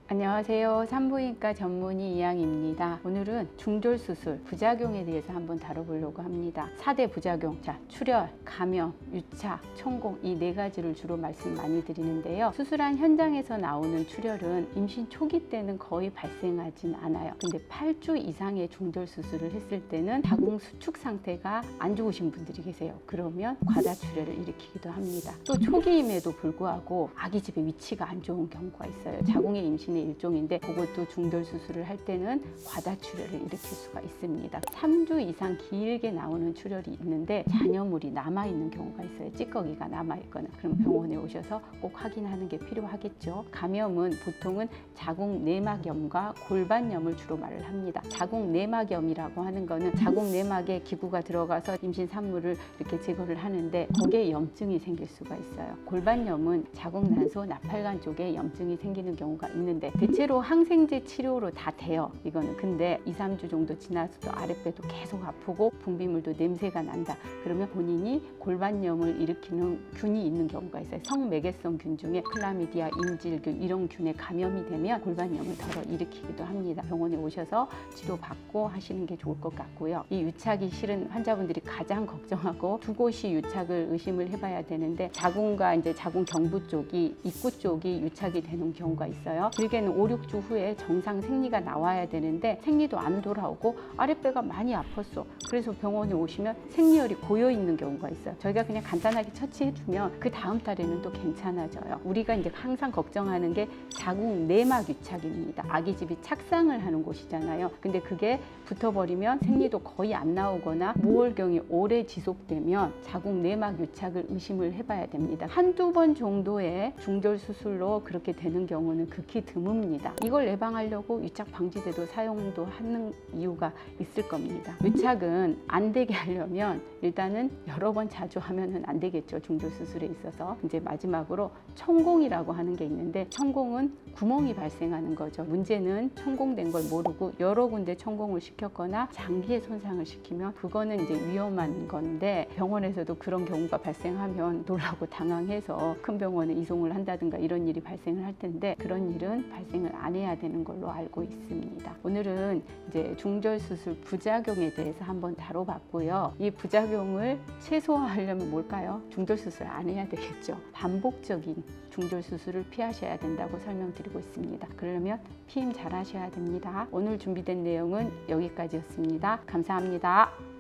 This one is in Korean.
안녕하세요. 산부인과 전문의 이양입니다. 오늘은 중절수술 부작용에 대해서 한번 다뤄보려고 합니다. 4대 부작용, 출혈, 감염, 유착, 천공 이 네 가지를 주로 말씀 많이 드리는데요. 수술한 현장에서 나오는 출혈은 임신 초기 때는 거의 발생하진 않아요. 근데 8주 이상의 중절수술을 했을 때는 자궁 수축 상태가 안 좋으신 분들이 계세요. 그러면 과다출혈을 일으키기도 합니다. 또 초기임에도 불구하고 아기 집의 위치가 안 좋은 경우가 있어요. 자궁의 임신의 일종인데 그것도 중절 수술을 할 때는 과다출혈을 일으킬 수가 있습니다. 3주 이상 길게 나오는 출혈이 있는데 잔여물이 남아있는 경우가 있어요. 찌꺼기가 남아있거나 그럼 병원에 오셔서 꼭 확인하는 게 필요하겠죠. 감염은 보통은 자궁 내막염과 골반염을 주로 말을 합니다. 자궁 내막염이라고 하는 거는 자궁 내막에 기구가 들어가서 임신 산물을 이렇게 제거를 하는데 거기에 염증이 생길 수가 있어요. 골반염은 자궁 난소 나팔관 쪽에 염증이 생기는 경우가 있는데 대체로 항생제 치료로 다 돼요. 이거는 근데 2, 3주 정도 지나서도 아랫배도 계속 아프고 분비물도 냄새가 난다. 그러면 본인이 골반염을 일으키는 균이 있는 경우가 있어요. 성매개성 균 중에 클라미디아, 인질균 이런 균에 감염이 되면 골반염을 덜어 일으키기도 합니다. 병원에 오셔서 치료받고 하시는 게 좋을 것 같고요. 이 유착이 실은 환자분들이 가장 걱정하고 두 곳이 유착을 의심을 해봐야 되는데 자궁과 이제 자궁 경부 쪽이 입구 쪽이 유착이 되는 경우가 있어요. 길게는 5, 6주 후에 정상 생리가 나와야 되는데 생리도 안 돌아오고 아랫배가 많이 아팠어. 그래서 병원에 오시면 생리혈이 고여 있는 경우가 있어요. 저희가 그냥 간단하게 처치해주면 그 다음 달에는 또 괜찮아져요. 우리가 이제 항상 걱정하는 게 자궁 내막 유착입니다. 아기 집이 착상을 하는 곳이잖아요. 근데 그게 붙어버리면 생리도 거의 안 나오거나 모월경이 오래 지속되면 자궁 내막 유착을 의심을 해봐야 됩니다. 한두 번 정도의 중절 수술로 그렇게 되는 경우는 극히 드뭅니다. 이걸 예방하려고 유착 방지제도 사용도 하는 이유가 있을 겁니다. 유착은 안 되게 하려면 일단은 여러 번 자주 하면은 안 되겠죠. 중절 수술에 있어서. 이제 마지막으로 천공이라고 하는 게 있는데 천공은 구멍이 발생하는 거죠. 문제는 천공된 걸 모르고 여러 군데 천공을 시켰거나 장기에 손상을 시키면 그거는 이제 위험한 건데 병원에서도 그런 경우가 발생하면 놀라고 당황해서 큰 병원에 이송을 한다든가 이런 일이 발생을 할 텐데 그런 일은 발생을 안 해야 되는 걸로 알고 있습니다. 오늘은 이제 중절 수술 부작용에 대해서 한번 다뤄봤고요. 이 부작용을 최소화하려면 뭘까요? 중절 수술 안 해야 되겠죠. 반복적인 중절 수술을 피하셔야 된다고 설명드리고 있습니다. 그러려면 피임 잘 하셔야 됩니다. 오늘 준비된 내용은 여기까지였습니다. 감사합니다.